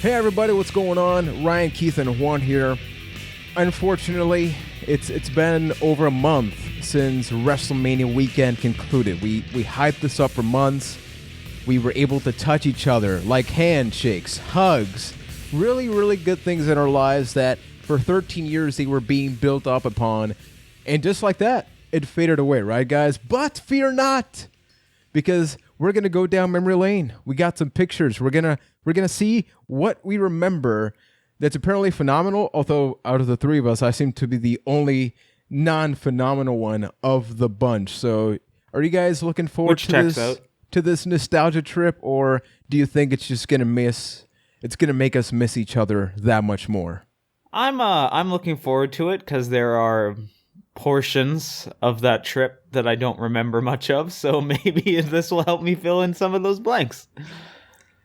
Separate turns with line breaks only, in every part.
Hey everybody, what's going on? Ryan, Keith, and Juan here. Unfortunately, it's been over a month since WrestleMania weekend concluded. We hyped this up for months. We were able to touch each other, like handshakes, hugs, really, really good things in our lives that for 13 years they were being built up upon. And just like that, it faded away, right guys? But fear not, because we're going to go down memory lane. We got some pictures. We're going to see what we remember that's apparently phenomenal, although out of the three of us, I seem to be the only non-phenomenal one of the bunch. So are you guys looking forward to this nostalgia trip, or do you think it's just going to make us miss each other that much more?
I'm looking forward to it because there are portions of that trip that I don't remember much of, so maybe this will help me fill in some of those blanks.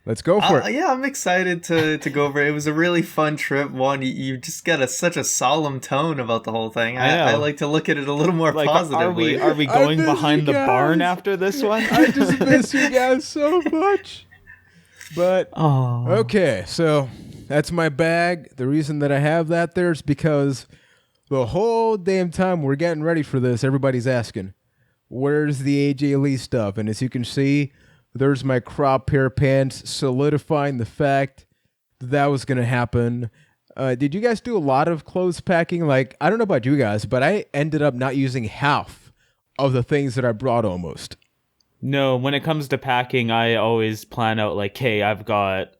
Let's go for it.
Yeah, I'm excited to go over it. It was a really fun trip. One, you just got such a solemn tone about the whole thing. I like to look at it a little more positively.
Are we going behind the barn after this one?
I just miss you guys so much. But, okay, so that's my bag. The reason that I have that there is because the whole damn time we're getting ready for this, everybody's asking, where's the AJ Lee stuff? And as you can see, there's my crop pair of pants, solidifying the fact that was going to happen. Did you guys do a lot of clothes packing? Like, I don't know about you guys, but I ended up not using half of the things that I brought almost.
No, when it comes to packing, I always plan out like, hey, I've got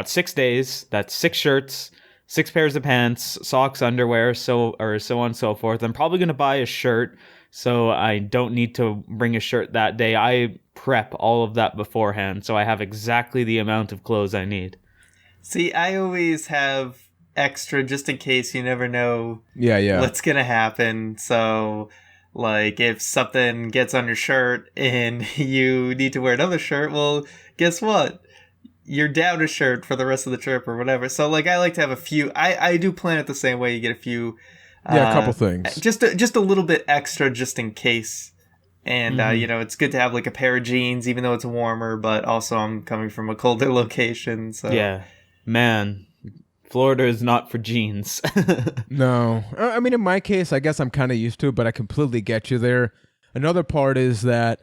6 days. That's 6 shirts, 6 pairs of pants, socks, underwear, so on and so forth. I'm probably going to buy a shirt, so I don't need to bring a shirt that day. I prep all of that beforehand, so I have exactly the amount of clothes I need.
See, I always have extra just in case. You never know what's going to happen. So, like, if something gets on your shirt and you need to wear another shirt, well, guess what? You're down a shirt for the rest of the trip or whatever. So, like, I like to have a few. I do plan it the same way. You get a few.
A couple things.
Just a little bit extra just in case. And, it's good to have, like, a pair of jeans, even though it's warmer, but also I'm coming from a colder location, so...
Yeah. Man, Florida is not for jeans.
No. I mean, in my case, I guess I'm kind of used to it, but I completely get you there. Another part is that,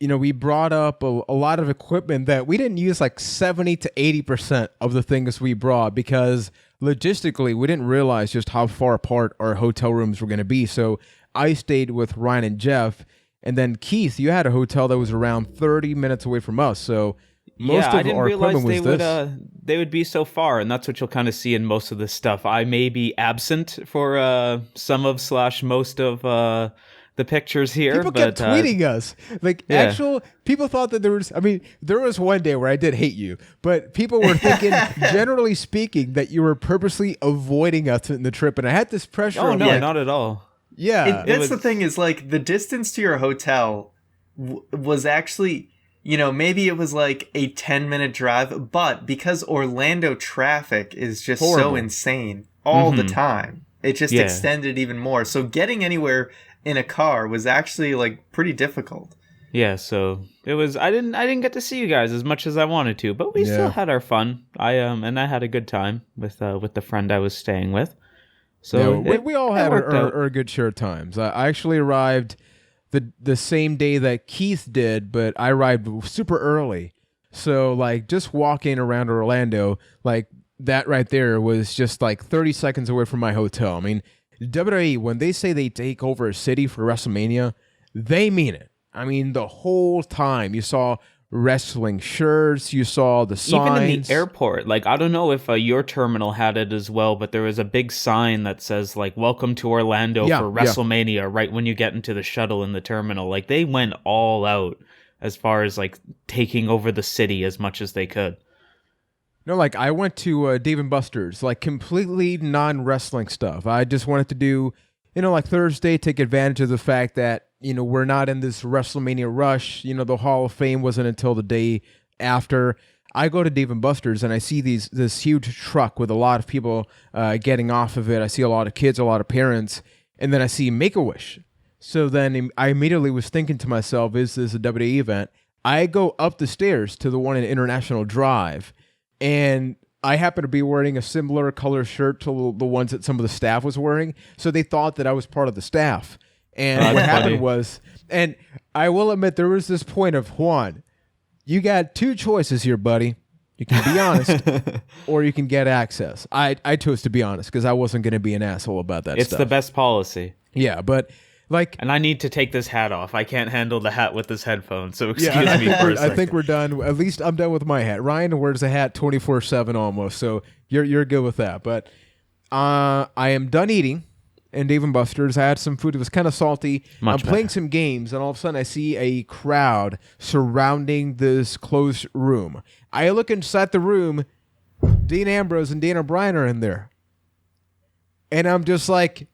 we brought up a lot of equipment that we didn't use like 70 to 80% of the things we brought because logistically, we didn't realize just how far apart our hotel rooms were going to be. So I stayed with Ryan and Jeff. And then Keith, you had a hotel that was around 30 minutes away from us, so most of our equipment was this.
They would be so far, and that's what you'll kind of see in most of this stuff. I may be absent for some of / most of the pictures here.
People kept tweeting us. People thought that there was one day where I did hate you, but people were thinking, generally speaking, that you were purposely avoiding us in the trip, and I had this pressure.
Oh, no, not at all.
Yeah.
That's the thing is, like, the distance to your hotel was actually, maybe it was like a 10-minute drive, but because Orlando traffic is just so insane all the time, it just extended even more. So getting anywhere in a car was actually, like, pretty difficult.
Yeah, so it was. I didn't get to see you guys as much as I wanted to, but we still had our fun. I had a good time with the friend I was staying with. So
we all had our good share times. I actually arrived the same day that Keith did, but I arrived super early. So, like, just walking around Orlando, like, that right there was just like 30 seconds away from my hotel. I mean, WWE, when they say they take over a city for WrestleMania, they mean it. I mean, the whole time you saw wrestling shirts, you saw the signs.
Even in the airport, like, I don't know if your terminal had it as well, but there was a big sign that says, like, welcome to Orlando for WrestleMania, right when you get into the shuttle in the terminal. Like, they went all out as far as, like, taking over the city as much as they could.
No, like, I went to Dave & Buster's, like, completely non-wrestling stuff. I just wanted to do, like, Thursday, take advantage of the fact that, we're not in this WrestleMania rush. The Hall of Fame wasn't until the day after. I go to Dave & Buster's and I see this huge truck with a lot of people getting off of it. I see a lot of kids, a lot of parents, and then I see Make-A-Wish. So then I immediately was thinking to myself, is this a WWE event? I go up the stairs to the one in International Drive, and I happen to be wearing a similar color shirt to the ones that some of the staff was wearing, so they thought that I was part of the staff. And what happened was, and I will admit, there was this point of, Juan, you got two choices here, buddy. You can be honest, or you can get access. I chose to be honest because I wasn't going to be an asshole about that stuff.
It's the best policy.
Yeah, but like...
And I need to take this hat off. I can't handle the hat with this headphone, so excuse me for a second.
I think we're done. At least I'm done with my hat. Ryan wears a hat 24/7 almost, so you're good with that. But I am done eating. And Dave & Buster's, I had some food. It was kind of salty. I'm playing some games, and all of a sudden I see a crowd surrounding this closed room. I look inside the room. Dean Ambrose and Daniel Bryan are in there. And I'm just like,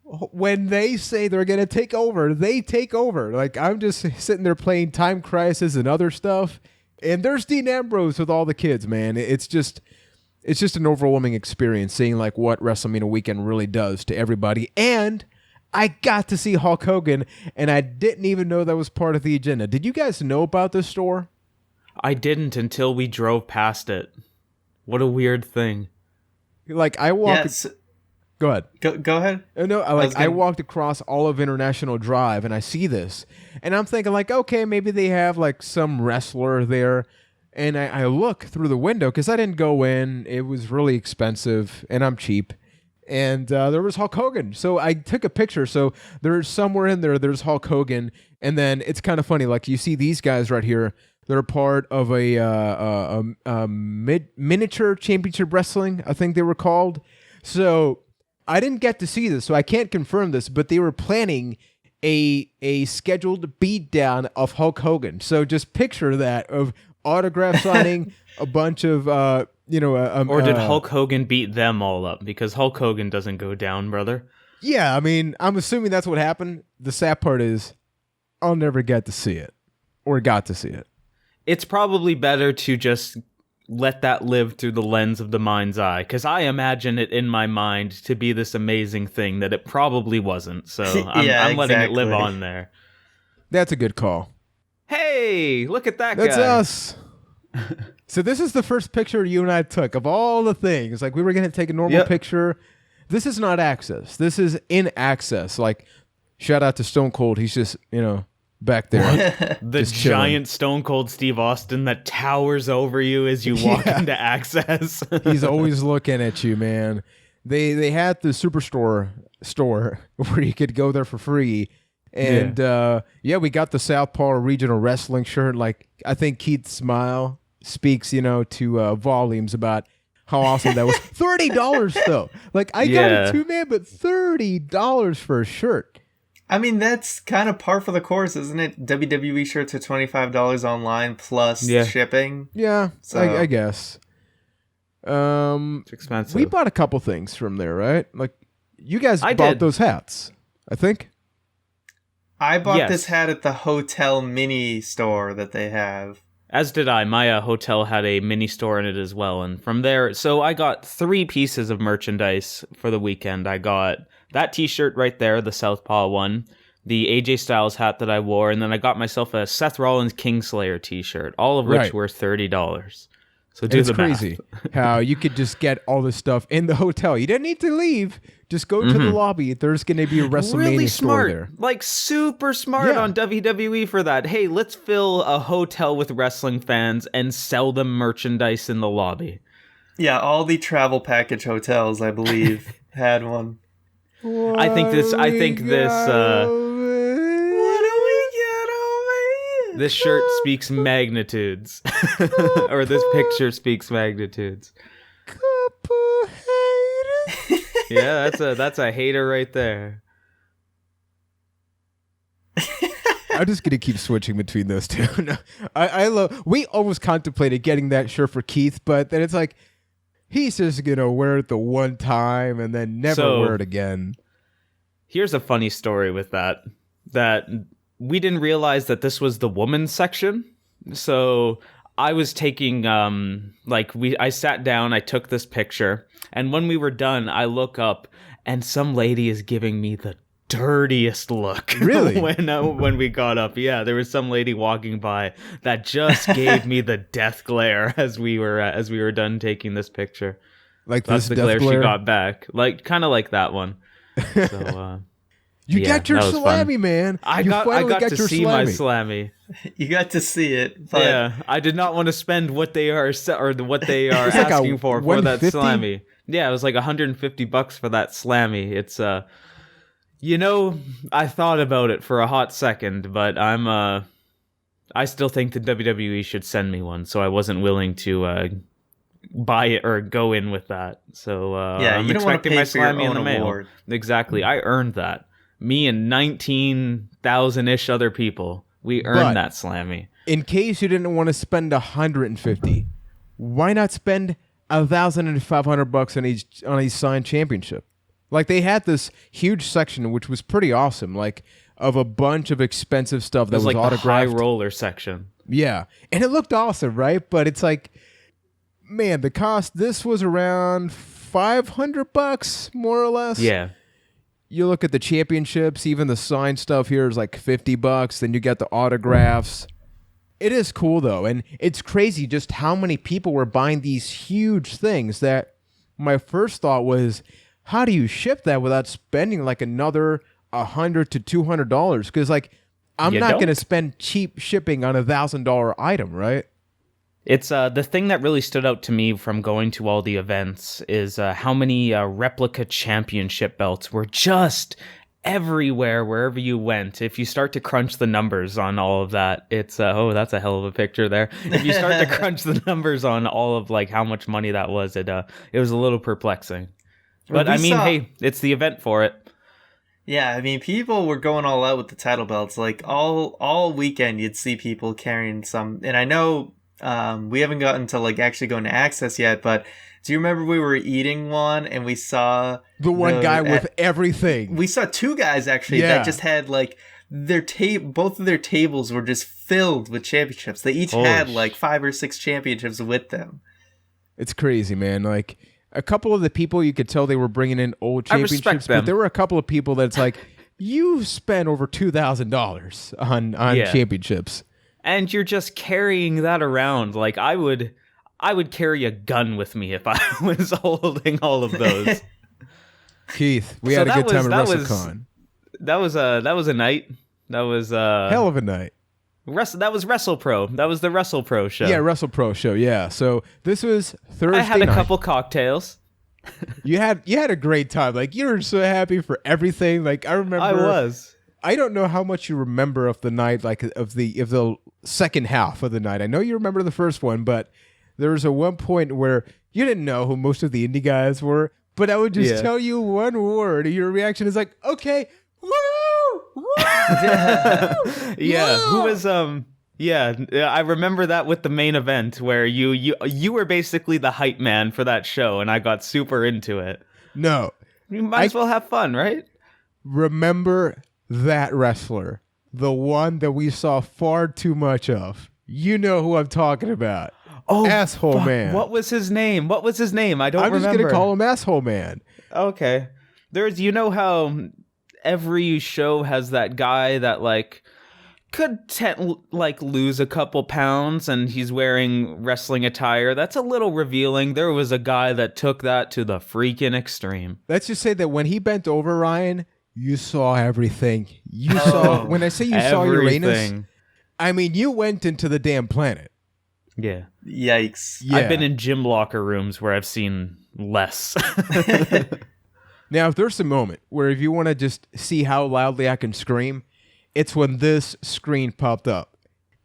when they say they're going to take over, they take over. Like, I'm just sitting there playing Time Crisis and other stuff. And there's Dean Ambrose with all the kids, man. It's just an overwhelming experience seeing like what WrestleMania weekend really does to everybody. And I got to see Hulk Hogan, and I didn't even know that was part of the agenda. Did you guys know about this store?
I didn't until we drove past it. What a weird thing.
Like, I walked... Yes. Go ahead.
Go ahead.
No, I walked across all of International Drive, and I see this. And I'm thinking, like, okay, maybe they have like some wrestler there. And I look through the window because I didn't go in. It was really expensive, and I'm cheap. And there was Hulk Hogan. So I took a picture. So there's somewhere in there's Hulk Hogan. And then it's kind of funny. Like, you see these guys right here. They're part of a miniature championship wrestling, I think they were called. So I didn't get to see this, so I can't confirm this. But they were planning a scheduled beatdown of Hulk Hogan. So just picture that of autograph signing, a bunch of, or
did Hulk Hogan beat them all up? Because Hulk Hogan doesn't go down, brother.
Yeah, I mean, I'm assuming that's what happened. The sad part is I'll never get to see it, or got to see it.
It's probably better to just let that live through the lens of the mind's eye, because I imagine it in my mind to be this amazing thing that it probably wasn't. So I'm letting it live on there.
That's a good call.
Hey, look at that guy.
That's us. So this is the first picture you and I took of all the things. Like, we were going to take a normal picture. This is not access. This is in access. Like, shout out to Stone Cold. He's just, back there.
The giant Stone Cold Steve Austin that towers over you as you walk into access.
He's always looking at you, man. They had the Superstore store where you could go there for free. And we got the Southpaw Regional Wrestling shirt. Like, I think Keith's smile speaks, to volumes about how awesome that was. $30 though. Like, I got it too, man, but $30 for a shirt.
I mean, that's kind of par for the course, isn't it? WWE shirts are $25 online plus shipping.
Yeah, so I guess.
It's expensive.
We bought a couple things from there, right? Like, you guys bought those hats, I think.
I bought this hat at the hotel mini store that they have.
As did I. My hotel had a mini store in it as well. And from there, so I got 3 pieces of merchandise for the weekend. I got that t-shirt right there, the Southpaw one, the AJ Styles hat that I wore, and then I got myself a Seth Rollins Kingslayer t-shirt, all of which were $30. So do the math. It's
crazy how you could just get all this stuff in the hotel. You didn't need to leave. Just go to the lobby. There's going to be a WrestleMania
really
store there.
Like, super smart on WWE for that. Hey, let's fill a hotel with wrestling fans and sell them merchandise in the lobby.
Yeah, all the travel package hotels, I believe, had one.
I think this this shirt speaks magnitudes. Or this picture speaks magnitudes.
Couple haters.
Yeah, that's a hater right there.
I'm just gonna keep switching between those two. No, I love. We almost contemplated getting that shirt for Keith, but then it's like he's just gonna wear it the one time and then never wear it again.
Here's a funny story with that we didn't realize that this was the women's section. So I was taking I sat down, I took this picture, and when we were done, I look up and some lady is giving me the dirtiest look.
Really?
when we got up. Yeah, there was some lady walking by that just gave me the death glare as we were done taking this picture.
Like
that's
this
the glare
glare
she got back. Like kind of like that one. So
you got your Slammy, man.
I got to see my Slammy.
You got to see it. But...
Yeah, I did not want to spend what they are asking like for that Slammy. Yeah, it was like $150 for that Slammy. It's I thought about it for a hot second, but I still think the WWE should send me one, so I wasn't willing to buy it or go in with that. So I'm expecting my Slammy in the mail. Award. Exactly, I earned that. Me and 19,000-ish other people, we earned that Slammy.
In case you didn't want to spend $150, why not spend $1,500 on each signed championship? Like, they had this huge section, which was pretty awesome, like, of a bunch of expensive stuff that was like autographed.
The high roller section.
Yeah, and it looked awesome, right? But it's like, man, the cost, this was around $500, more or less.
Yeah.
You look at the championships, even the signed stuff here is like $50. Then you get the autographs. It is cool, though, and it's crazy just how many people were buying these huge things that my first thought was, how do you ship that without spending like another $100 to $200? Because like I'm not going to spend cheap shipping on $1,000 item, right?
It's the thing that really stood out to me from going to all the events is how many replica championship belts were just everywhere wherever you went. If you start to crunch the numbers on all of that, it's that's a hell of a picture there. If you start to crunch the numbers on all of like how much money that was, it was a little perplexing. But I mean, hey, it's the event for it.
Yeah, I mean, people were going all out with the title belts. Like all weekend, you'd see people carrying some. And I know we haven't gotten to like actually going to Access yet, but do you remember we were eating one and we saw
the one guy with everything?
We saw two guys actually that just had like both of their tables were just filled with championships. They each had like 5 or 6 championships with them.
It's crazy, man. Like, a couple of the people, you could tell they were bringing in old championships, but there were a couple of people that's like, you spent over $2,000 on championships.
And you're just carrying that around. Like, I would carry a gun with me if I was holding all of those.
Keith, we had a good time at WrestleCon.
That was a night. That was
hell of a night.
That was WrestlePro. That was the WrestlePro show.
Yeah, WrestlePro show. Yeah. So this was Thursday. I
had a couple cocktails.
You had a great time. Like, you were so happy for everything. Like, I remember.
I was.
I don't know how much you remember of the night, like of the second half of the night. I know you remember the first one, but there was a one point where you didn't know who most of the indie guys were. But I would just tell you one word, and your reaction is like, okay. Woo! Woo!
Yeah, who was I remember that with the main event where you were basically the hype man for that show, and I got super into it.
No,
you might as well have fun, right?
Remember that wrestler, the one that we saw far too much of. You know who I'm talking about.
Oh,
Asshole Man.
What was his name? I don't remember.
I'm just gonna call him Asshole Man.
Okay. How every show has that guy that like could lose a couple pounds and he's wearing wrestling attire. That's a little revealing. There was a guy that took that to the freaking extreme.
Let's just say that when he bent over, Ryan, you saw everything. You saw, when I say you saw Uranus, I mean you went into the damn planet.
Yeah.
Yikes.
Yeah. I've been in gym locker rooms where I've seen less.
Now, if there's a moment where if you want to just see how loudly I can scream, it's when this screen popped up.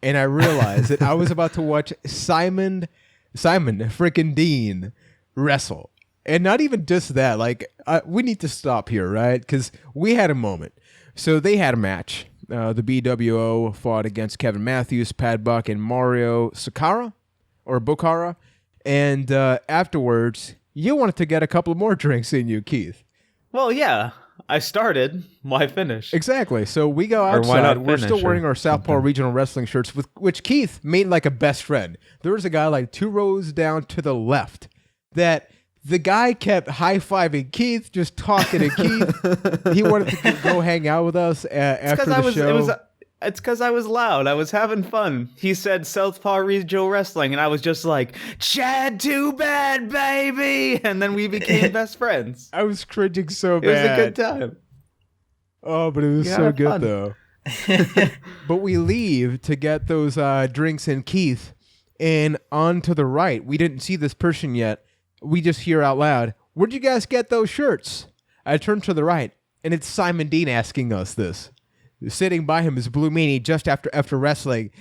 And I realized that I was about to watch Simon frickin' Dean wrestle. And not even just that. Like, we need to stop here, right? Because we had a moment. So they had a match. The BWO fought against Kevin Matthews, Pat Buck, and Mario Sakara or Bukhara. And afterwards, you wanted to get a couple more drinks in you, Keith.
Well, yeah. I started. Why finish?
Exactly. So we go outside. We're still wearing our Southpaw Regional Wrestling shirts, with which Keith made like a best friend. There was a guy like 2 rows down to the left that The guy kept high-fiving Keith, just talking to Keith. He wanted to go hang out with us after the show.
It's because I was loud. I was having fun. He said Southpaw Regional Wrestling, and I was just like, Chad, too bad, baby! And then we became best friends.
I was cringing so bad.
It was a good time.
Oh, but it was so good, though. But we leave to get those drinks in Keith, and on to the right, we didn't see this person yet. We just hear out loud, where'd you guys get those shirts? I turn to the right, and it's Simon Dean asking us this. Sitting by him is Blue Meanie just after wrestling.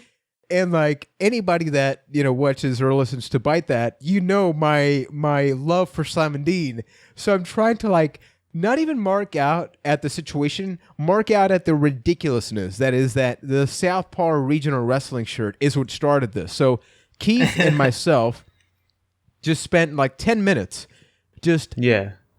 And like anybody that, watches or listens to Byte that, my love for Simon Dean. So I'm trying to not even mark out at the situation, mark out at the ridiculousness. That is that the Southpaw Regional Wrestling shirt is what started this. So Keith and myself just spent 10 minutes just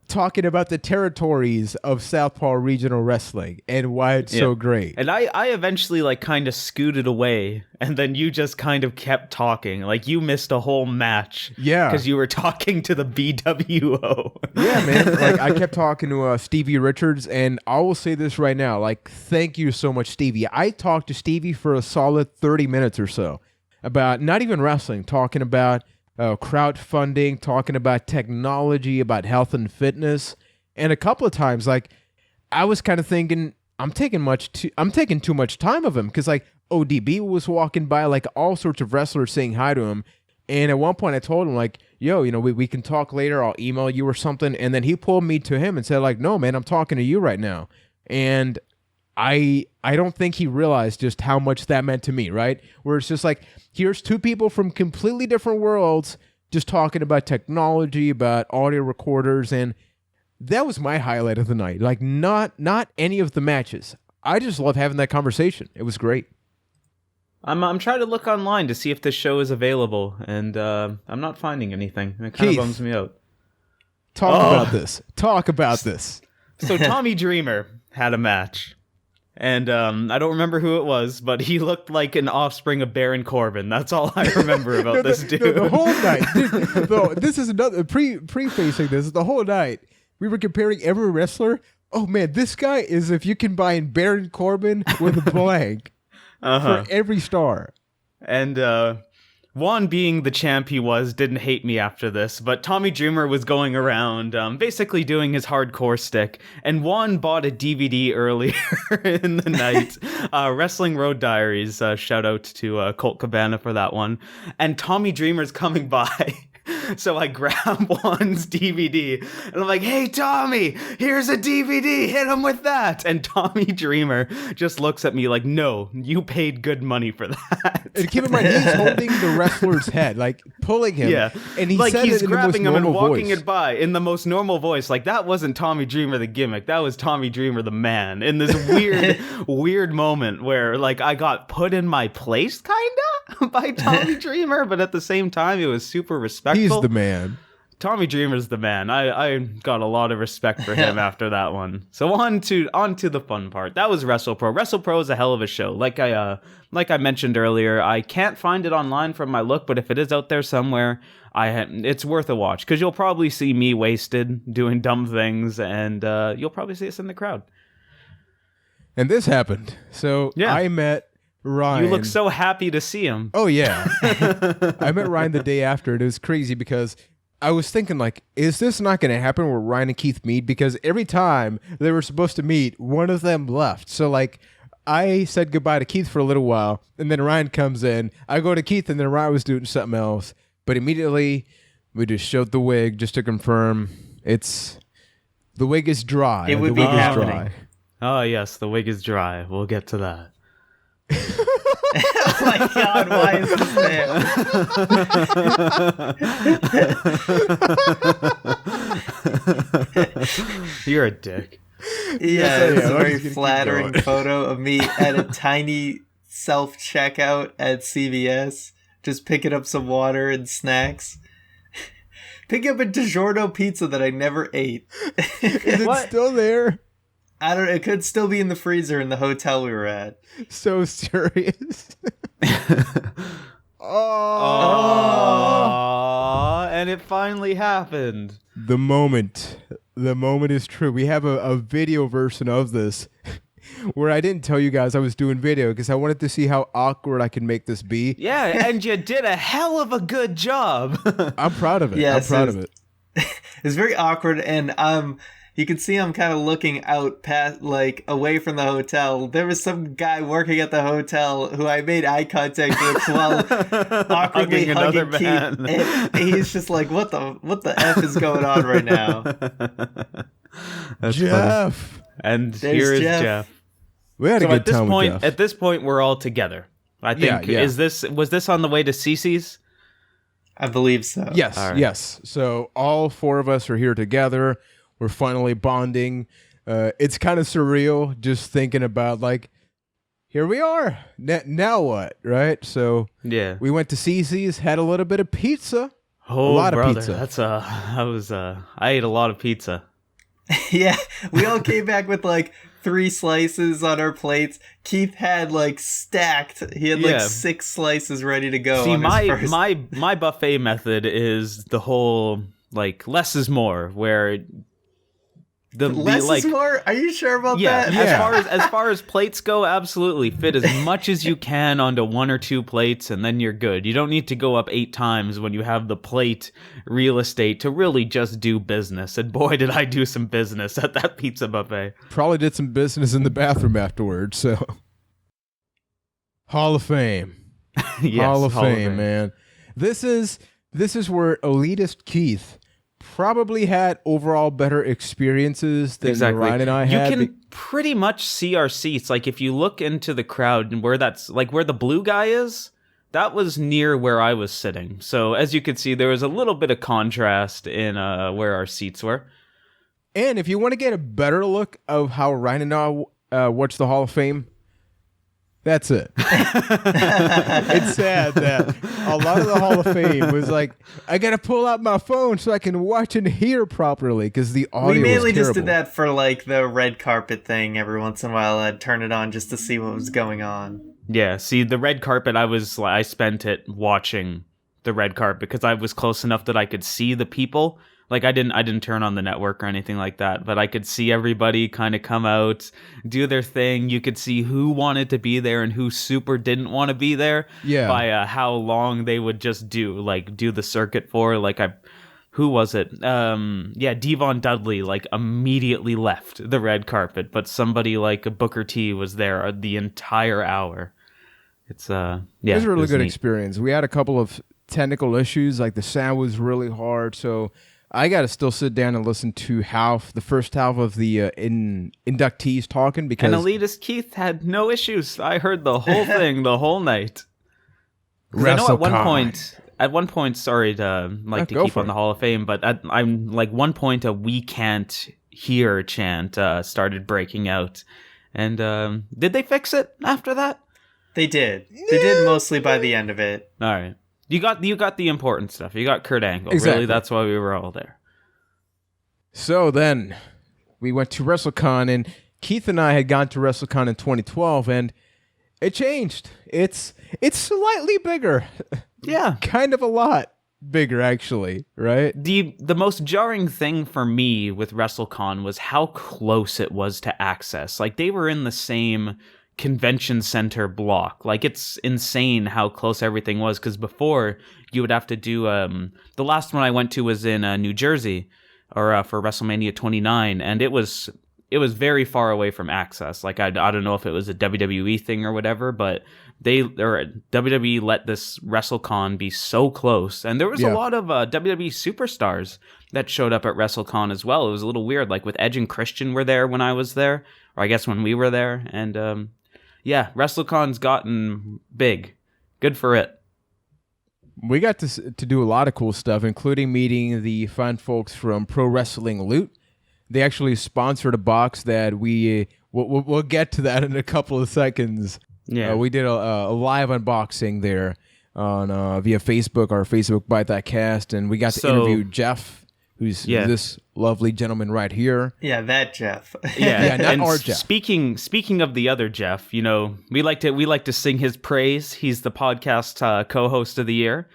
talking about the territories of Southpaw Regional Wrestling and why it's so great.
And I eventually kind of scooted away, and then you just kind of kept talking. You missed a whole match.
Yeah.
Because you were talking to the BWO.
Yeah, man. I kept talking to Stevie Richards, and I will say this right now. Thank you so much, Stevie. I talked to Stevie for a solid 30 minutes or so about not even wrestling, talking about crowdfunding, talking about technology, about health and fitness, and a couple of times, I was kind of thinking I'm taking too much time of him because ODB was walking by, all sorts of wrestlers saying hi to him, and at one point I told him yo, we can talk later. I'll email you or something, and then he pulled me to him and said no, man, I'm talking to you right now, and I don't think he realized just how much that meant to me, right? Where it's just here's two people from completely different worlds just talking about technology, about audio recorders, and that was my highlight of the night. Not any of the matches. I just love having that conversation. It was great.
I'm trying to look online to see if this show is available, and I'm not finding anything. It kind of bums me out.
Talk about this.
So Tommy Dreamer had a match. And I don't remember who it was, but he looked like an offspring of Baron Corbin. That's all I remember about this dude.
The whole night. This is another prefacing this. The whole night, we were comparing every wrestler. Oh man, this guy is if you combine Baron Corbin with a blank for every star.
And Juan, being the champ he was, didn't hate me after this, but Tommy Dreamer was going around basically doing his hardcore stick, and Juan bought a DVD earlier in the night, Wrestling Road Diaries, shout out to Colt Cabana for that one, and Tommy Dreamer's coming by. So I grab Juan's DVD, and I'm like, hey, Tommy, here's a DVD, hit him with that. And Tommy Dreamer just looks at me like, no, you paid good money for that.
And keep in mind, he's holding the wrestler's head, pulling him.
Yeah.
And he's
grabbing him and walking
voice.
it by in the most normal voice. That wasn't Tommy Dreamer the gimmick. That was Tommy Dreamer the man. In this weird moment where, I got put in my place, kinda, by Tommy Dreamer, but at the same time, it was super respectful.
He's the man.
Tommy Dreamer's the man. I got a lot of respect for him after that one. So on to the fun part. That was WrestlePro. WrestlePro is a hell of a show. Like I mentioned earlier, I can't find it online from my look, but if it is out there somewhere, it's worth a watch because you'll probably see me wasted doing dumb things, and you'll probably see us in the crowd.
And this happened. So I met Ryan.
You look so happy to see him.
Oh, yeah. I met Ryan the day after, and it was crazy because I was thinking, is this not going to happen where Ryan and Keith meet? Because every time they were supposed to meet, one of them left. So, I said goodbye to Keith for a little while, and then Ryan comes in. I go to Keith, and then Ryan was doing something else. But immediately, we just showed the wig just to confirm the wig is dry.
It would be happening.
Oh, yes, the wig is dry. We'll get to that.
Oh my god, why is
this there? You're a dick.
Yeah, it's a very flattering photo of me at a tiny self-checkout at CVS, just picking up some water and snacks. Picking up a DiGiorno pizza that I never ate.
Is it still there?
I don't know. It could still be in the freezer in the hotel we were at.
So serious.
Oh, and it finally happened.
The moment is true. We have a video version of this where I didn't tell you guys I was doing video because I wanted to see how awkward I could make this be.
Yeah, and you did a hell of a good job.
I'm proud of it.
Yes,
I'm proud of it.
It's very awkward, and you can see I'm kind of looking out past, like, away from the hotel. There was some guy working at the hotel who I made eye contact with while awkwardly hugging Keith. And he's just like, what the F is going on right now?
That's Jeff.
Funny. And here is Jeff.
We had a good time with Jeff.
At this point, we're all together. I think, was this on the way to Cece's?
I believe so.
Yes, right. Yes. So all four of us are here together. We're finally bonding. It's kind of surreal just thinking about, like, here we are. Now what, right? So
yeah,
we went to Cece's, had a little bit of pizza.
Oh,
a lot
brother,
of pizza.
I ate a lot of pizza.
Yeah, we all came back with like 3 slices on our plates. Keith had like stacked. He had like 6 slices ready to go.
See, my buffet method is the whole like less is more, where
less is more. Are you sure about that?
Yeah. As far as plates go, absolutely. Fit as much as you can onto 1 or 2 plates, and then you're good. You don't need to go up 8 times when you have the plate real estate to really just do business. And boy, did I do some business at that pizza buffet.
Probably did some business in the bathroom afterwards. So, Hall of Fame.
Yes,
Hall of Fame, man. This is where elitist Keith probably had overall better experiences than Ryan and I had.
You can pretty much see our seats. Like, if you look into the crowd and where that's, like, where the blue guy is, that was near where I was sitting. So, as you can see, there was a little bit of contrast in where our seats were.
And if you want to get a better look of how Ryan and I watch the Hall of Fame, that's it. It's sad that a lot of the Hall of Fame was like, I got to pull out my phone so I can watch and hear properly because the audio was terrible.
We mainly just did that for like the red carpet thing. Every once in a while I'd turn it on just to see what was going on.
Yeah, see, the red carpet, I spent it watching the red carpet because I was close enough that I could see the people. Like, I didn't turn on the network or anything like that, but I could see everybody kind of come out, do their thing. You could see who wanted to be there and who super didn't want to be there by how long they would just do the circuit for. Like, who was it? Devon Dudley, like, immediately left the red carpet, but somebody like Booker T was there the entire hour. It was a really good
experience. We had a couple of technical issues, like the sound was really hard, so I got to still sit down and listen to the first half of the inductees talking because...
And elitist Keith had no issues. I heard the whole thing the whole night. I know at one point, sorry to keep on the Hall of Fame, but I'm like one point a "we can't hear" chant started breaking out. And did they fix it after that?
They did. They did mostly by the end of it.
All right. You got the important stuff. You got Kurt Angle.
Exactly.
Really, that's why we were all there.
So then we went to WrestleCon, and Keith and I had gone to WrestleCon in 2012, and it changed. It's slightly bigger.
Yeah.
Kind of a lot bigger, actually, right?
The most jarring thing for me with WrestleCon was how close it was to Access. Like, they were in the same convention center block. Like, it's insane how close everything was, because before you would have to do the last one I went to was in New Jersey or for WrestleMania 29, and it was very far away from Access. Like, I don't know if it was a WWE thing or whatever, but WWE let this WrestleCon be so close, and there was a lot of WWE superstars that showed up at WrestleCon as well. It was a little weird, like with Edge and Christian were there when I was there, or I guess when we were there, and yeah, WrestleCon's gotten big. Good for it.
We got to do a lot of cool stuff, including meeting the fine folks from Pro Wrestling Loot. They actually sponsored a box that we'll get to that in a couple of seconds.
Yeah,
we did a live unboxing there on via Facebook, our Facebook Byte cast, and we got to interview Jeff, who's this lovely gentleman right here.
Yeah, that Jeff.
Yeah,
not our Jeff.
Speaking of the other Jeff, you know, we like to sing his praise. He's the podcast co-host of the year.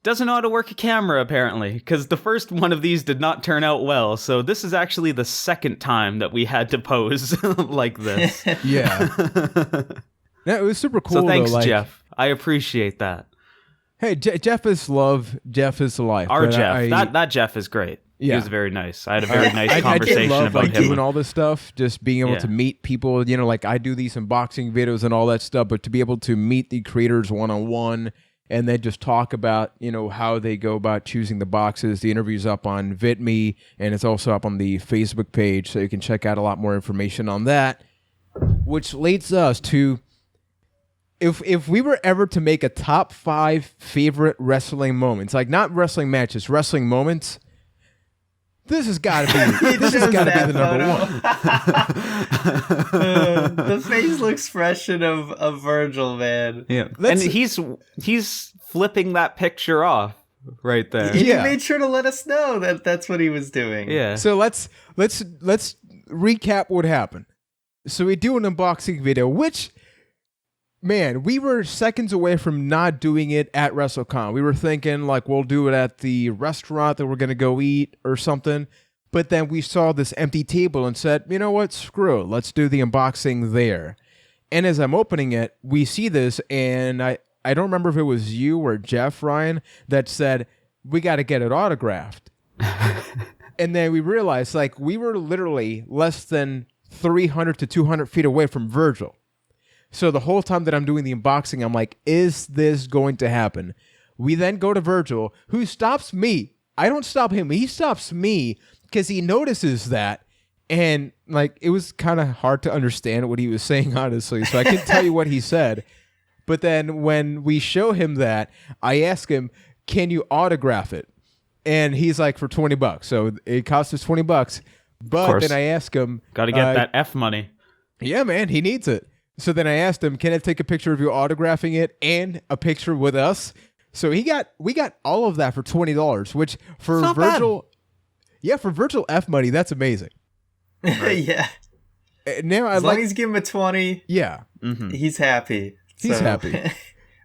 doesn't know how to work a camera, apparently, because the first one of these did not turn out well. So this is actually the second time that we had to pose like this.
Yeah. Yeah, it was super cool.
So thanks,
though, like,
Jeff. I appreciate that.
Hey, Jeff is love. Jeff is life.
Our Jeff. That Jeff is great. Yeah. He was very nice. I had a very nice conversation
love,
about
like,
him.
doing all this stuff, just being able to meet people. You know, like I do these unboxing videos and all that stuff, but to be able to meet the creators one-on-one and then just talk about, you know, how they go about choosing the boxes. The interview's up on VidMe, and it's also up on the Facebook page, so you can check out a lot more information on that, which leads us to, if we were ever to make a top 5 favorite wrestling moments, like not wrestling matches, wrestling moments, this has got to be the number one.
The face expression of Virgil, man.
Yeah, and he's flipping that picture off right there.
He made sure to let us know that that's what he was doing.
Yeah.
So let's recap what happened. So we do an unboxing video, which, man, we were seconds away from not doing it at WrestleCon. We were thinking, like, we'll do it at the restaurant that we're going to go eat or something. But then we saw this empty table and said, you know what, screw it. Let's do the unboxing there. And as I'm opening it, we see this, and I don't remember if it was you or Jeff, Ryan, that said, we got to get it autographed. And then we realized, like, we were literally less than 300 to 200 feet away from Virgil. So the whole time that I'm doing the unboxing, I'm like, is this going to happen? We then go to Virgil, who stops me. I don't stop him. He stops me because he notices that. And like, it was kind of hard to understand what he was saying, honestly. So I can't tell you what he said. But then when we show him that, I ask him, can you autograph it? And he's like, for $20. So it costs us $20. But then I ask him,
got to get that F money.
Yeah, man, he needs it. So then I asked him, can I take a picture of you autographing it and a picture with us? So we got all of that for $20, which for Virgil, for Virgil F money, that's amazing.
Right? Yeah.
Now
as long as you give him a 20, he's happy.
He's happy.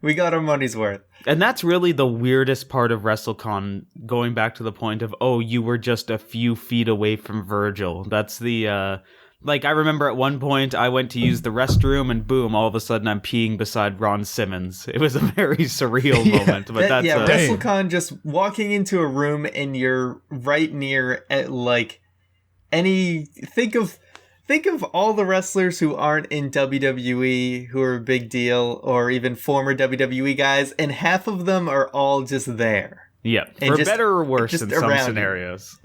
We got our money's worth.
And that's really the weirdest part of WrestleCon, going back to the point of, oh, you were just a few feet away from Virgil. That's the... Like, I remember at one point I went to use the restroom and boom, all of a sudden I'm peeing beside Ron Simmons. It was a very surreal moment. But
WrestleCon, just walking into a room and you're right near at like any... Think of all the wrestlers who aren't in WWE, who are a big deal, or even former WWE guys, and half of them are all just there.
Yeah, for better or worse in some scenarios.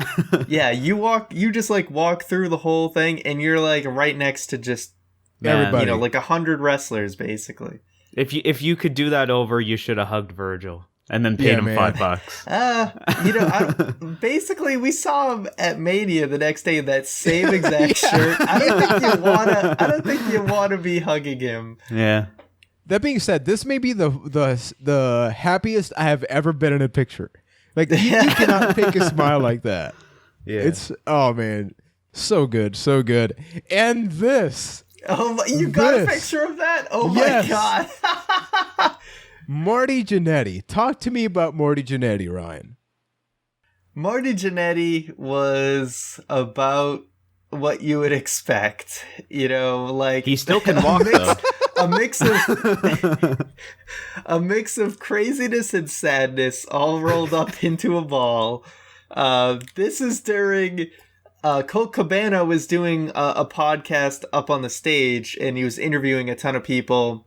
Yeah, you just like walk through the whole thing, and you're like right next to just everybody, you know, like 100 wrestlers basically.
If you could do that over, you should have hugged Virgil and then paid him $5.
You know, basically we saw him at Mania the next day in that same exact shirt. I don't think you wanna be hugging him.
Yeah.
That being said, this may be the happiest I have ever been in a picture. Like, you cannot fake a smile like that.
Yeah.
It's, oh man, so good, so good. And this.
Oh my, you got a picture of that? Oh my God.
Marty Jannetty. Talk to me about Marty Jannetty, Ryan.
Marty Jannetty was about what you would expect. You know, like...
He still can walk, though.
A mix of craziness and sadness all rolled up into a ball. This is during Colt Cabana was doing a podcast up on the stage, and he was interviewing a ton of people.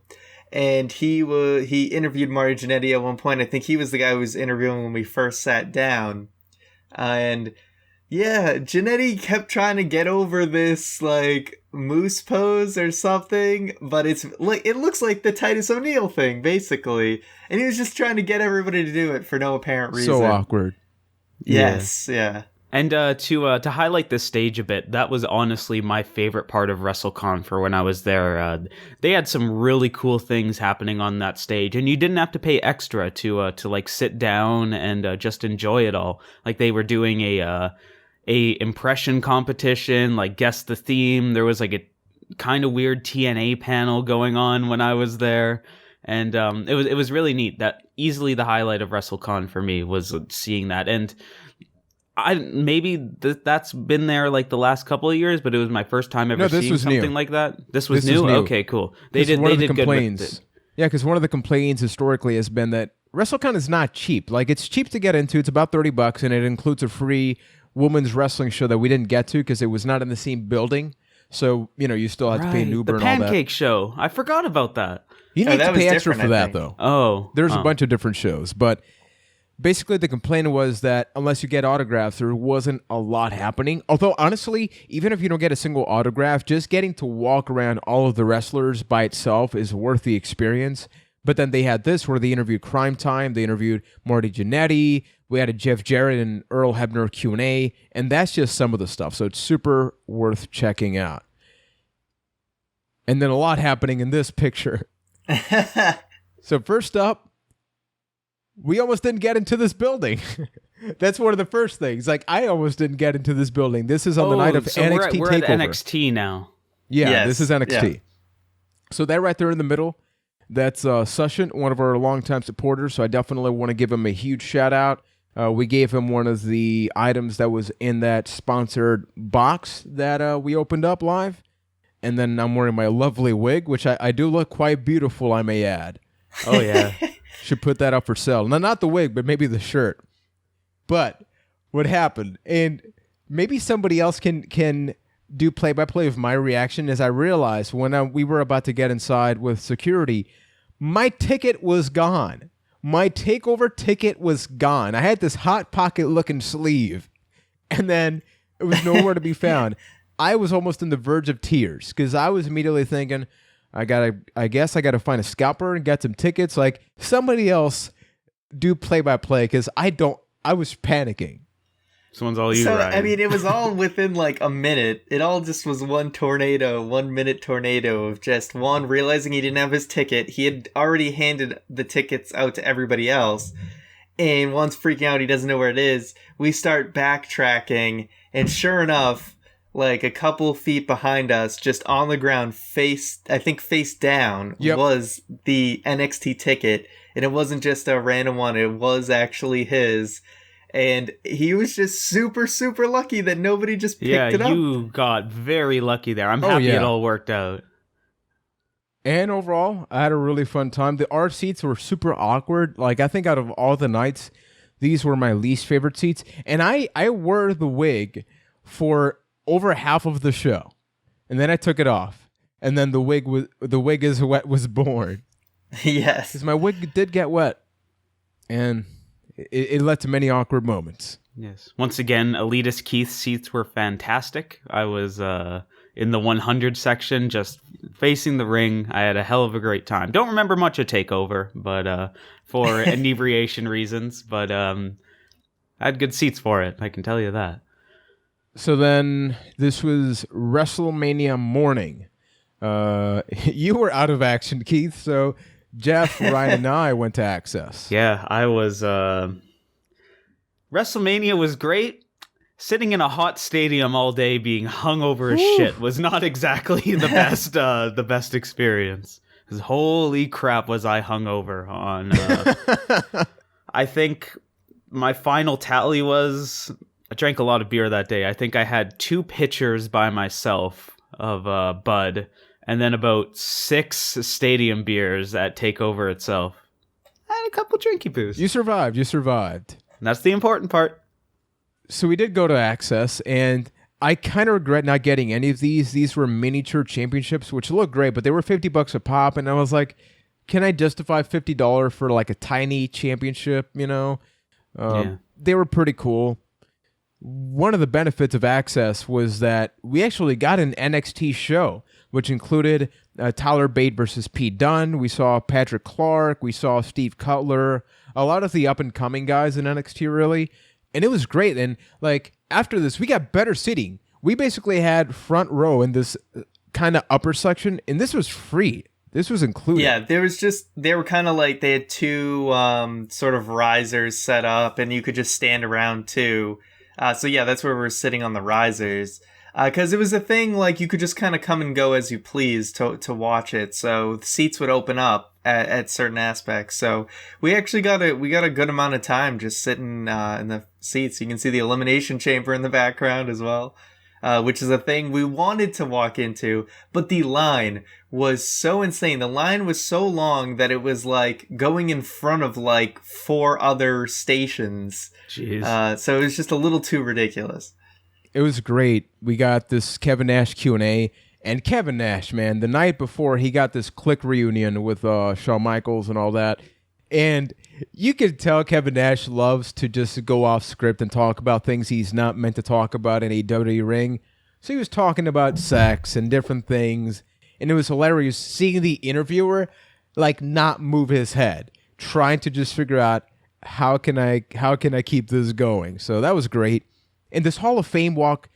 And he interviewed Marty Jannetty at one point. I think he was the guy who was interviewing when we first sat down. And yeah, Jannetty kept trying to get over this like moose pose or something, but it looks like the Titus O'Neil thing basically, and he was just trying to get everybody to do it for no apparent reason.
So awkward.
Yes, yeah.
And to highlight this stage a bit, that was honestly my favorite part of WrestleCon for when I was there. They had some really cool things happening on that stage, and you didn't have to pay extra to like sit down and just enjoy it all. Like they were doing a impression competition, like guess the theme. There was like a kind of weird TNA panel going on when I was there. And it was really neat. That easily the highlight of WrestleCon for me was seeing that. And that's been there like the last couple of years, but it was my first time ever seeing something new. Like that. This was new? Okay, cool. They did good with it.
Yeah, because one of the complaints historically has been that WrestleCon is not cheap. Like, it's cheap to get into. It's about $30, and it includes a free women's wrestling show that we didn't get to because it was not in the same building. So, you still had to pay an Uber and all that.
The Pancake Show. I forgot about that.
You need to pay extra for that, though.
Oh.
There's a bunch of different shows. But basically, the complaint was that unless you get autographs, there wasn't a lot happening. Although, honestly, even if you don't get a single autograph, just getting to walk around all of the wrestlers by itself is worth the experience. But then they had this where they interviewed Crime Time. They interviewed Marty Jannetty. We had a Jeff Jarrett and Earl Hebner Q&A. And that's just some of the stuff. So it's super worth checking out. And then a lot happening in this picture. So first up, we almost didn't get into this building. That's one of the first things. Like, I almost didn't get into this building. This is on the night of NXT
we're
TakeOver.
At NXT now.
Yeah,
yes.
This is NXT.
Yeah.
So that right there in the middle, that's Sushin, one of our longtime supporters. So I definitely want to give him a huge shout out. We gave him one of the items that was in that sponsored box that we opened up live. And then I'm wearing my lovely wig, which I do look quite beautiful, I may add.
Oh, yeah.
Should put that up for sale. No, not the wig, but maybe the shirt. But what happened, and maybe somebody else can do play-by-play of my reaction, is I realized when we were about to get inside with security, my ticket was gone. My TakeOver ticket was gone. I had this Hot Pocket-looking sleeve, and then it was nowhere to be found. I was almost on the verge of tears because I was immediately thinking, I guess I gotta find a scalper and get some tickets. Like, somebody else do play-by-play because I was panicking.
Someone's all you,
So,
Ryan.
I mean, it was all within like a minute. It all just was one 1-minute tornado of just Juan realizing he didn't have his ticket. He had already handed the tickets out to everybody else. And Juan's freaking out. He doesn't know where it is. We start backtracking. And sure enough, like a couple feet behind us, just on the ground, face down, was the NXT ticket. And it wasn't just a random one. It was actually his. And he was just super, super lucky that nobody just picked it up.
Yeah, you got very lucky there. I'm happy it all worked out.
And overall, I had a really fun time. Our seats were super awkward. Like, I think out of all the nights, these were my least favorite seats. And I wore the wig for over half of the show. And then I took it off. And then the wig is wet was born.
Yes.
Because my wig did get wet. And it led to many awkward moments.
Yes. Once again, Elitist Keith's seats were fantastic. I was in the 100 section, just facing the ring. I had a hell of a great time. Don't remember much of TakeOver, but for inebriation reasons. But I had good seats for it, I can tell you that.
So then, this was WrestleMania morning. You were out of action, Keith, so Jeff, Ryan, and I went to Access.
Yeah, I was... WrestleMania was great. Sitting in a hot stadium all day being hungover as shit was not exactly the best experience. 'Cause holy crap was I hungover on... I think my final tally was... I drank a lot of beer that day. I think I had 2 pitchers by myself of Bud, and then about 6 stadium beers at TakeOver itself. I had a couple drinky boos.
You survived.
And that's the important part.
So we did go to Access, and I kind of regret not getting any of these. These were miniature championships, which look great, but they were $50 a pop, and I was like, can I justify $50 for like a tiny championship, They were pretty cool. One of the benefits of Access was that we actually got an NXT show, which included Tyler Bate versus Pete Dunne. We saw Patrick Clark. We saw Steve Cutler. A lot of the up-and-coming guys in NXT, really. And it was great. And, like, after this, we got better seating. We basically had front row in this kind of upper section, and this was free. This was included.
Yeah, they were kind of like, they had 2 sort of risers set up, and you could just stand around, too. So yeah, that's where we're sitting on the risers. Because it was a thing, like, you could just kind of come and go as you please to watch it. So the seats would open up at certain aspects. So we actually got a good amount of time just sitting in the seats. You can see the Elimination Chamber in the background as well, which is a thing we wanted to walk into. But the line was so insane. The line was so long that it was like going in front of like 4 other stations.
Jeez.
So it was just a little too ridiculous.
It was great. We got this Kevin Nash Q&A, and Kevin Nash, man, the night before he got this Click reunion with Shawn Michaels and all that, and you could tell Kevin Nash loves to just go off script and talk about things he's not meant to talk about in a WWE ring. So he was talking about sex and different things, and it was hilarious seeing the interviewer like not move his head, trying to just figure out how can I keep this going. So that was great. And this Hall of Fame walk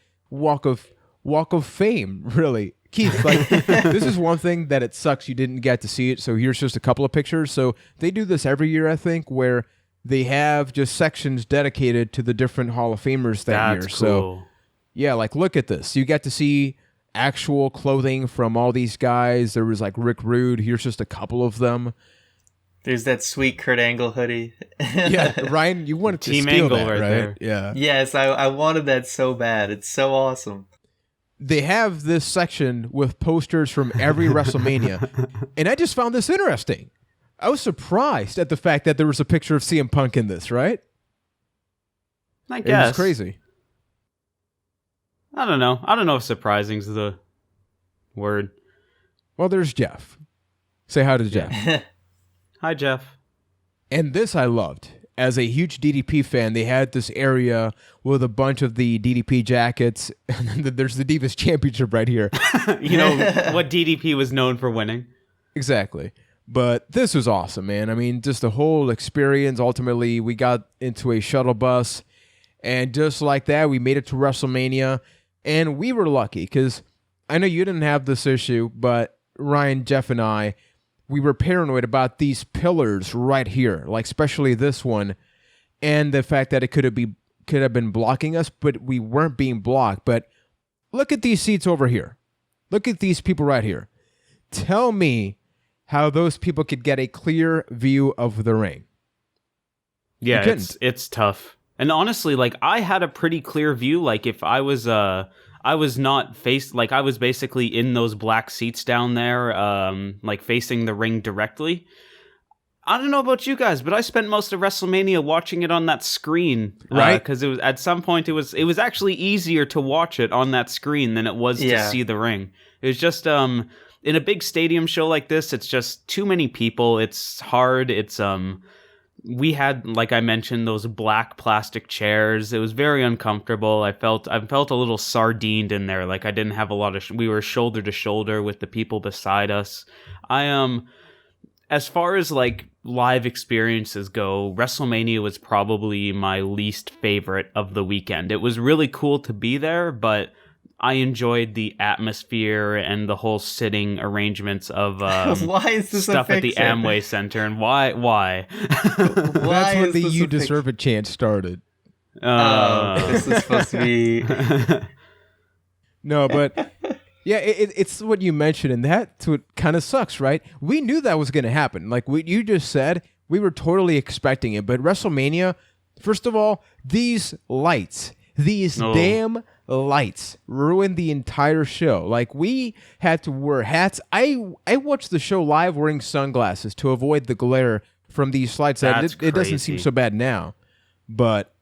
of fame, really. Keith, like, this is one thing that it sucks you didn't get to see it, so here's just a couple of pictures. So they do this every year, I think, where they have just sections dedicated to the different Hall of Famers that year.
That's cool.
So, yeah, like, look at this. You get to see actual clothing from all these guys. There was, like, Rick Rude. Here's just a couple of them.
There's that sweet Kurt Angle hoodie.
Yeah, Ryan, you wanted to
Team
steal
Angle
that,
right
right?
there.
Yeah.
Yes, I wanted that so bad. It's so awesome.
They have this section with posters from every WrestleMania, and I just found this interesting. I was surprised at the fact that there was a picture of CM Punk in this, right?
I guess.
It was crazy.
I don't know. I don't know if surprising's the word.
Well, there's Jeff. Say hi to Jeff.
Hi, Jeff.
And this I loved. As a huge DDP fan, they had this area with a bunch of the DDP jackets, and then there's the Divas Championship right here.
You know what DDP was known for winning?
Exactly. But this was awesome, man. I mean, just the whole experience. Ultimately, we got into a shuttle bus, and just like that, we made it to WrestleMania. And we were lucky, because I know you didn't have this issue, but Ryan, Jeff, and I, we were paranoid about these pillars right here, like especially this one, and the fact that it could have been blocking us, but we weren't being blocked. But look at these seats over here. Look at these people right here. Tell me how those people could get a clear view of the ring.
Yeah, it's tough. And honestly, like, I had a pretty clear view. Like, if I was not faced, like, I was basically in those black seats down there, like facing the ring directly. I don't know about you guys, but I spent most of WrestleMania watching it on that screen,
right?
Because it was at some point it was actually easier to watch it on that screen than it was to see the ring. It was just in a big stadium show like this, it's just too many people. It's hard. It's we had, like I mentioned, those black plastic chairs. It was very uncomfortable. I felt a little sardined in there. Like, I didn't have a lot of... we were shoulder to shoulder with the people beside us. As far as, like, live experiences go, WrestleMania was probably my least favorite of the weekend. It was really cool to be there, but I enjoyed the atmosphere and the whole sitting arrangements of
why is this
stuff at the Amway Center. And why?
That's when the "You Deserve It" chant started.
This is supposed to be...
No, but yeah, it's what you mentioned, and that's what kind of sucks, right? We knew that was going to happen. Like what you just said, we were totally expecting it. But WrestleMania, first of all, these lights, damn lights ruined the entire show. Like, we had to wear hats. I watched the show live wearing sunglasses to avoid the glare from these lights. It doesn't seem so bad now, but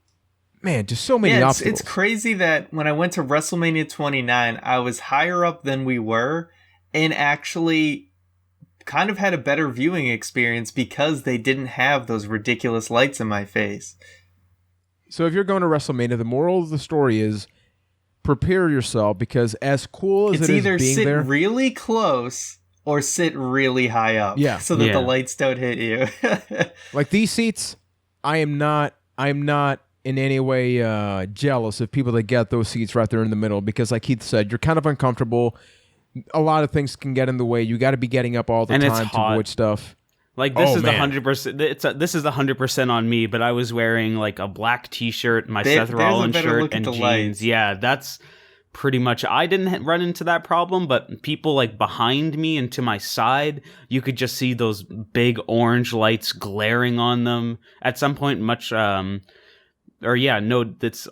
man, just so many obstacles.
It's crazy that when I went to WrestleMania 29, I was higher up than we were, and actually kind of had a better viewing experience because they didn't have those ridiculous lights in my face.
So if you're going to WrestleMania, the moral of the story is prepare yourself, because as cool as
it's
it is
either
being
sit
there,
really close or sit really high up, so that the lights don't hit you.
Like these seats, I'm not in any way jealous of people that get those seats right there in the middle, because like Keith said, you're kind of uncomfortable. A lot of things can get in the way. You got to be getting up all the time to avoid stuff.
Like, this is 100%. This is 100% on me. But I was wearing like a black T-shirt, my Seth Rollins shirt, and jeans. Lights. Yeah, that's pretty much, I didn't run into that problem, but people like behind me and to my side, you could just see those big orange lights glaring on them. At some point, that's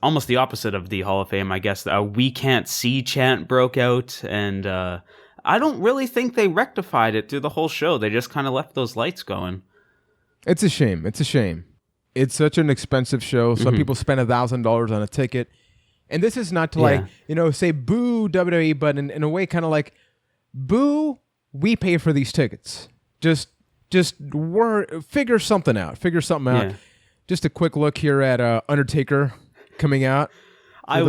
almost the opposite of the Hall of Fame, I guess. We can't see chant broke out, and I don't really think they rectified it through the whole show. They just kind of left those lights going.
It's a shame. It's such an expensive show. Some people spend $1,000 on a ticket. And this is not to say boo WWE, but in a way kind of like boo, we pay for these tickets. Just figure something out. Yeah. Just a quick look here at Undertaker coming out.
I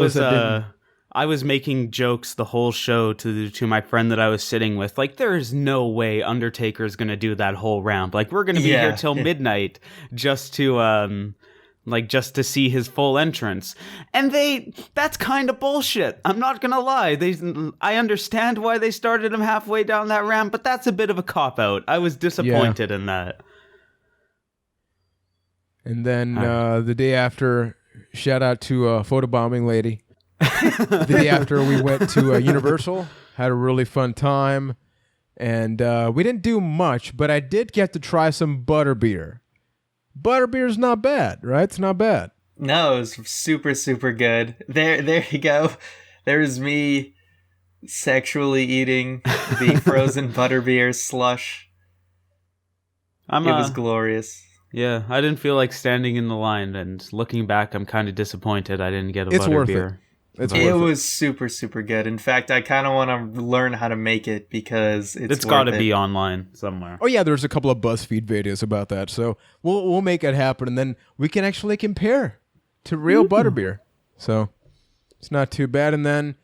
was making jokes the whole show to my friend that I was sitting with. Like, there's no way Undertaker's going to do that whole ramp. Like, we're going to be here till midnight just to see his full entrance. And that's kind of bullshit. I'm not going to lie. I understand why they started him halfway down that ramp, but that's a bit of a cop-out. I was disappointed in that.
And then the day after, shout out to Photobombing Lady. The day after, we went to Universal, had a really fun time, and we didn't do much, but I did get to try some butterbeer. Butterbeer's not bad, right? It's not bad.
No, it was super, super good. There you go. There's me sexually eating the frozen butterbeer slush. It was glorious.
Yeah, I didn't feel like standing in the line, and looking back, I'm kind of disappointed I didn't get a
It's worth
butterbeer.
It
was super, super good. In fact, I kind of want to learn how to make it because it's
got to be online somewhere.
Oh yeah, there's a couple of BuzzFeed videos about that, so we'll make it happen, and then we can actually compare to real butterbeer. So it's not too bad. And then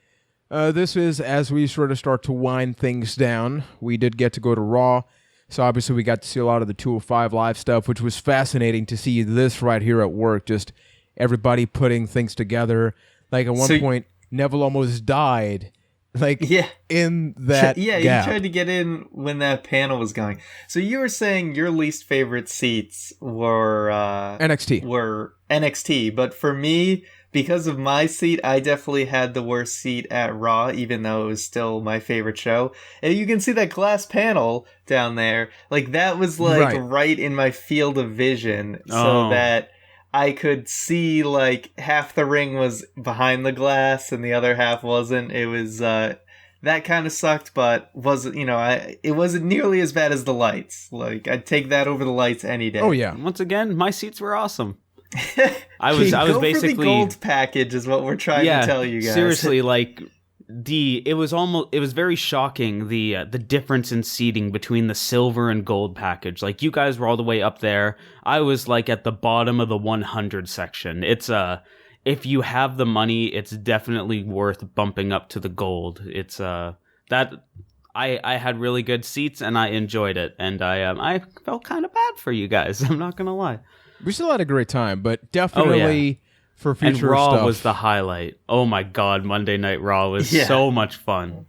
this is as we sort of start to wind things down. We did get to go to Raw. So obviously we got to see a lot of the 205 Live stuff, which was fascinating to see this right here at work. Just everybody putting things together. Like at one point, Neville almost died. In that
gap.
You
tried to get in when that panel was going. So you were saying your least favorite seats were NXT. But for me, because of my seat, I definitely had the worst seat at Raw, even though it was still my favorite show. And you can see that glass panel down there. Like, that was right in my field of vision, so that I could see like half the ring was behind the glass and the other half wasn't. It was that kind of sucked, but it wasn't nearly as bad as the lights. Like, I'd take that over the lights any day.
Oh yeah.
Once again, my seats were awesome. I was basically
for the gold package is what we're trying to tell you guys.
Seriously, like it was very shocking the difference in seating between the silver and gold package. Like, you guys were all the way up there. I was like at the bottom of the 100 section. It's if you have the money, it's definitely worth bumping up to the gold. It's that I had really good seats and I enjoyed it, and I felt kind of bad for you guys. I'm not gonna lie.
We still had a great time, but definitely for future
and Raw
stuff.
was the highlight. Oh my God, Monday Night Raw was so much fun.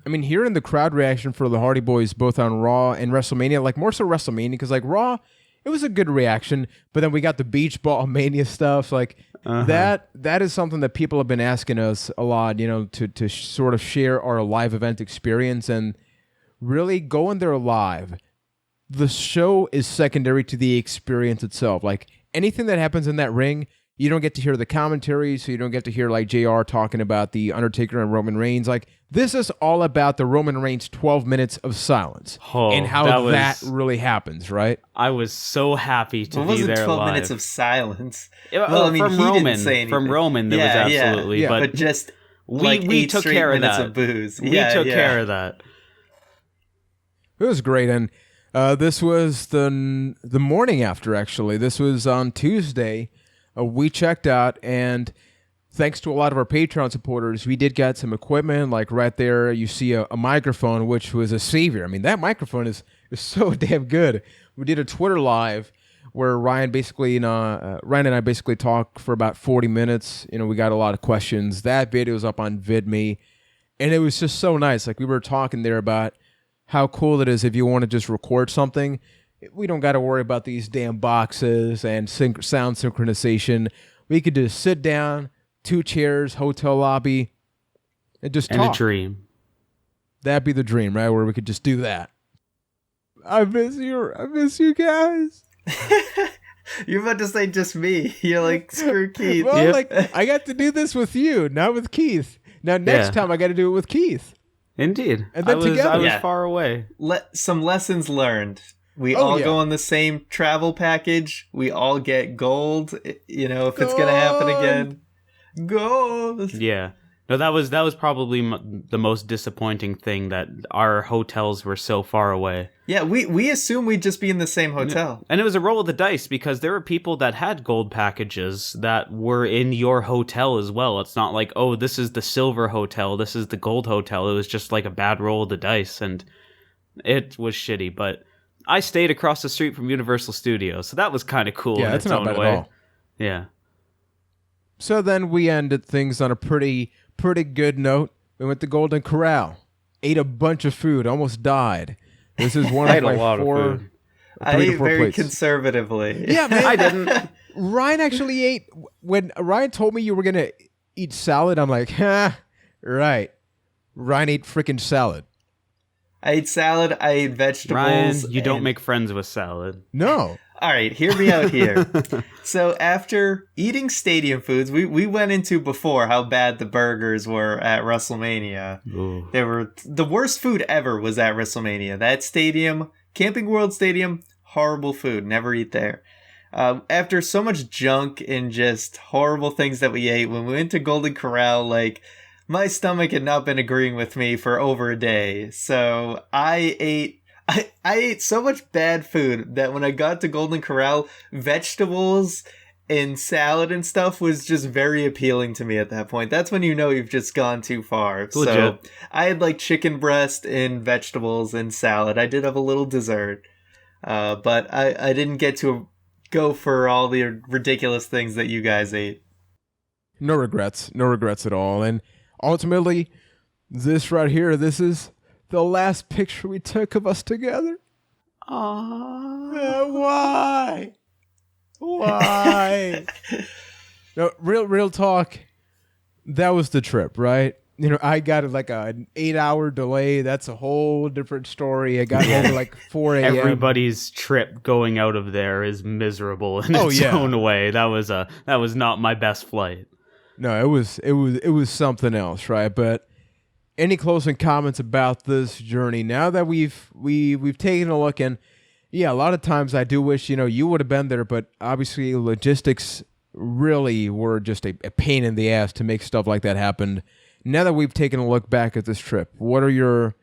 I mean, hearing the crowd reaction for the Hardy Boys both on Raw and WrestleMania, like more so WrestleMania, because like Raw, it was a good reaction, but then we got the Beach Ball Mania stuff. Like that is something that people have been asking us a lot, to sort of share our live event experience and really going there live. The show is secondary to the experience itself. Like, anything that happens in that ring, you don't get to hear the commentary, so you don't get to hear like JR talking about the Undertaker and Roman Reigns. Like, this is all about the Roman Reigns 12 minutes of silence and how that really happens, right?
I was so happy to be there
12
live.
minutes of silence.
Well, I mean, from Roman, there was absolutely,
but just
we took care of that.
Of booze.
We took care of that.
It was great, and this was the morning after, actually. This was on Tuesday. We checked out, and thanks to a lot of our Patreon supporters, we did get some equipment. Like right there, you see a microphone, which was a savior. I mean, that microphone is so damn good. We did a Twitter live where Ryan and I basically talked for about 40 minutes. We got a lot of questions. That video is up on VidMe, and it was just so nice. Like, we were talking there about how cool it is if you want to just record something. We don't got to worry about these damn boxes and sound synchronization. We could just sit down, 2 chairs, hotel lobby, and just
and
talk.
a dream.
That'd be the dream, right? Where we could just do that. I miss you guys.
You're about to say just me. You're like, screw Keith.
Well, I got to do this with you, not with Keith. Now, next time I got to do it with Keith.
Indeed.
And then together.
I was far away.
Some lessons learned. We all go on the same travel package. We all get gold. You know, if it's going to happen again. Gold.
Yeah. No, that was probably the most disappointing thing, that our hotels were so far away.
Yeah, we assumed we'd just be in the same hotel.
And it was a roll of the dice, because there were people that had gold packages that were in your hotel as well. It's not like, oh, this is the silver hotel, this is the gold hotel. It was just like a bad roll of the dice, and it was shitty. But I stayed across the street from Universal Studios, so that was kind of cool.
Yeah, that's not bad at all.
Yeah.
So then we ended things on a pretty good note. We went to Golden Corral, ate a bunch of food, almost died. This is one of my four.
I ate very conservatively.
Yeah, man.
I didn't.
Ryan actually ate. When Ryan told me you were gonna eat salad, I'm like, right. Ryan ate freaking salad.
I ate salad. I ate vegetables.
Ryan, you don't make friends with salad.
No.
All right, hear me out here. So after eating stadium foods, we went into before how bad the burgers were at WrestleMania.
Ooh.
They were the worst food ever was at WrestleMania. That stadium, Camping World Stadium, horrible food. Never eat there. After so much junk and just horrible things that we ate, when we went to Golden Corral, like, my stomach had not been agreeing with me for over a day. So I ate so much bad food that when I got to Golden Corral, vegetables and salad and stuff was just very appealing to me at that point. That's when you know you've just gone too far.
Legit.
So I had like chicken breast and vegetables and salad. I did have a little dessert, but I didn't get to go for all the ridiculous things that you guys ate.
No regrets at all. And ultimately, this right here, this is the last picture we took of us together.
Aww.
Why? No, real talk. That was the trip, right? You know, I got like an 8-hour delay. That's a whole different story. I got home at like 4 a.m.
Everybody's trip going out of there is miserable in its own way. That was not my best flight.
No, it was something else, right? But any closing comments about this journey now that we've taken a look? And yeah, a lot of times I do wish, you would have been there, but obviously logistics really were just a pain in the ass to make stuff like that happen. Now that we've taken a look back at this trip, what are your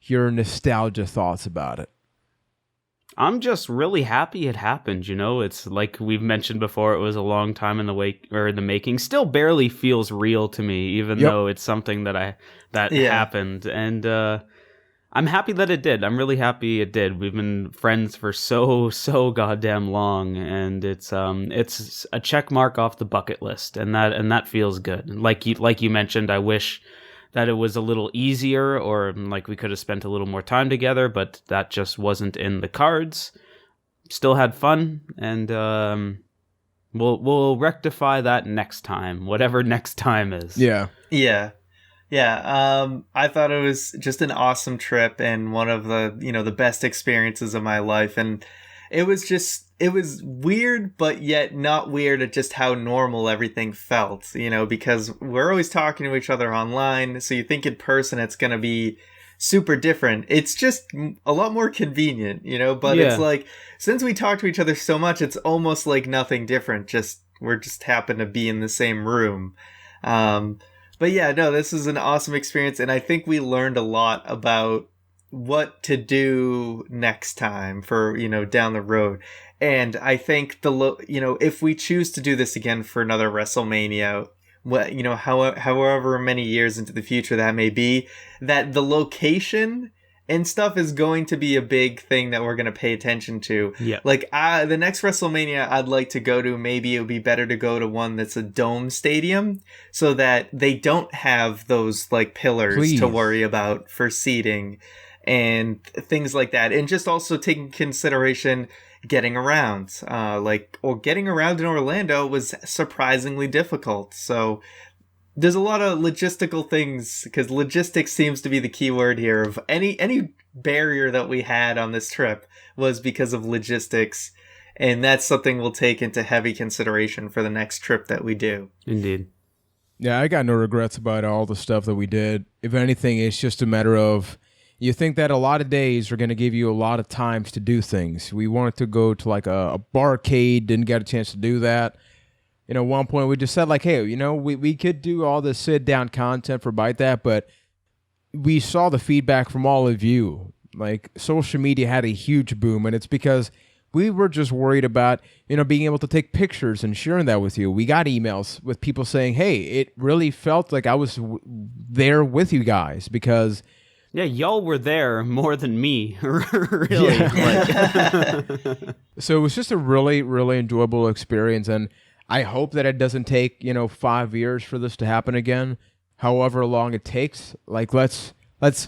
nostalgia thoughts about it?
I'm just really happy it happened. It's like we've mentioned before, it was a long time in the making. Still barely feels real to me, even though it's something that happened. And I'm happy that it did. I'm really happy it did. We've been friends for so goddamn long, and it's a check mark off the bucket list, and that feels good. Like you mentioned, I wish that it was a little easier, or like we could have spent a little more time together, but that just wasn't in the cards. Still had fun, and we'll rectify that next time, whatever next time is.
Yeah. I thought it was just an awesome trip and one of the best experiences of my life, and it was weird, but yet not weird at just how normal everything felt, because we're always talking to each other online. So you think in person it's going to be super different. It's just a lot more convenient, but it's like, since we talk to each other so much, it's almost like nothing different. We're just happen to be in the same room. But yeah, no, this is an awesome experience. And I think we learned a lot about what to do next time for, down the road. And I think if we choose to do this again for another WrestleMania, however many years into the future that may be, that the location and stuff is going to be a big thing that we're going to pay attention to.
Yeah.
Like the next WrestleMania I'd like to go to, maybe it would be better to go to one that's a dome stadium so that they don't have those like pillars to worry about for seating and things like that. And just also taking consideration getting around, getting around in Orlando was surprisingly difficult. So there's a lot of logistical things, because logistics seems to be the key word here. Of any barrier that we had on this trip was because of logistics, and that's something we'll take into heavy consideration for the next trip that we do.
Indeed.
Yeah, I got no regrets about all the stuff that we did. If anything, it's just a matter of, you think that a lot of days are going to give you a lot of times to do things. We wanted to go to like a barcade, didn't get a chance to do that. At one point we just said like, hey, we could do all this sit-down content for Byte That, but we saw the feedback from all of you. Like, social media had a huge boom, and it's because we were just worried about, being able to take pictures and sharing that with you. We got emails with people saying, hey, it really felt like I was there with you guys, because...
Yeah, y'all were there more than me, really.
Yeah. So it was just a really, really enjoyable experience, and I hope that it doesn't take, 5 years for this to happen again. However long it takes, like, let's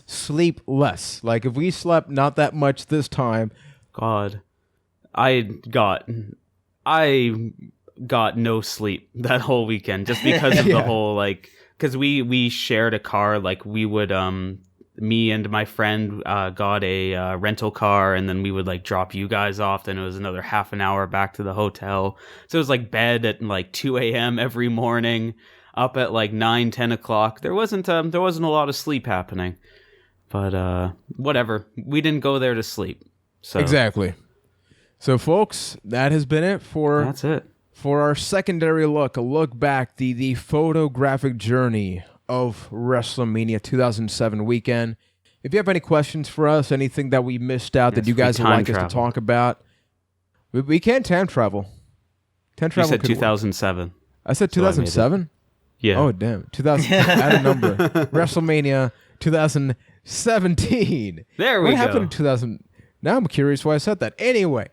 sleep less. Like, if we slept not that much this time...
God, I got no sleep that whole weekend just because of the whole, like... Because we shared a car, like, we would... me and my friend got a rental car, and then we would like drop you guys off. Then it was another half an hour back to the hotel. So it was like bed at like 2 a.m. every morning, up at like 9, 10 o'clock. There wasn't a lot of sleep happening, but whatever. We didn't go there to sleep. So
exactly. So folks, that has been it for.
That's it
for our secondary look. A look back, the photographic journey of WrestleMania 2007 weekend. If you have any questions for us, anything that we missed out that you guys would like us to talk about, we can time travel.
Time travel. You said 2007.
I said 2007?
Yeah.
Oh, damn. 2000. Add a number. WrestleMania 2017.
There we go.
What happened in 2000? Now I'm curious why I said that. Anyway,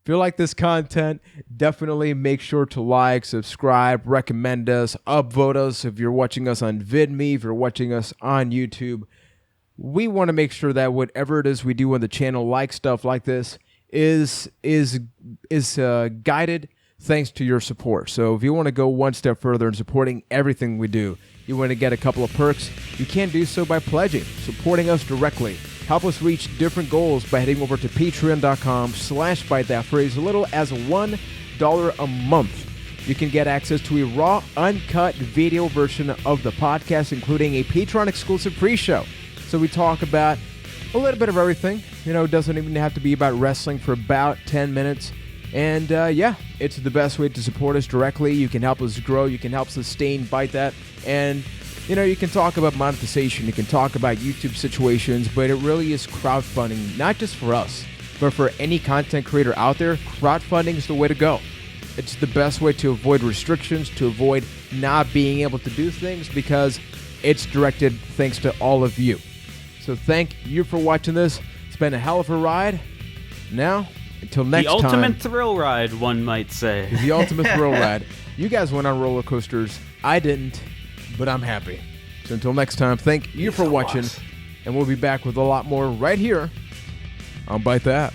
if you like this content, definitely make sure to like, subscribe, recommend us, upvote us. If you're watching us on VidMe, if you're watching us on YouTube, we want to make sure that whatever it is we do on the channel, like stuff like this, is guided thanks to your support. So if you want to go one step further in supporting everything we do, you want to get a couple of perks, you can do so by pledging, supporting us directly. Help us reach different goals by heading over to patreon.com/bytethat for as little as $1 a month. You can get access to a raw, uncut video version of the podcast, including a Patron exclusive pre-show. So we talk about a little bit of everything. It doesn't even have to be about wrestling for about 10 minutes. And it's the best way to support us directly. You can help us grow. You can help sustain Byte That. And you can talk about monetization, you can talk about YouTube situations, but it really is crowdfunding, not just for us, but for any content creator out there. Crowdfunding is the way to go. It's the best way to avoid restrictions, to avoid not being able to do things, because it's directed thanks to all of you. So thank you for watching this. It's been a hell of a ride. Now, until next time.
The ultimate thrill ride, one might say.
The ultimate thrill ride. You guys went on roller coasters. I didn't. But I'm happy. So until next time, thank you for watching, and we'll be back with a lot more right here on Byte That.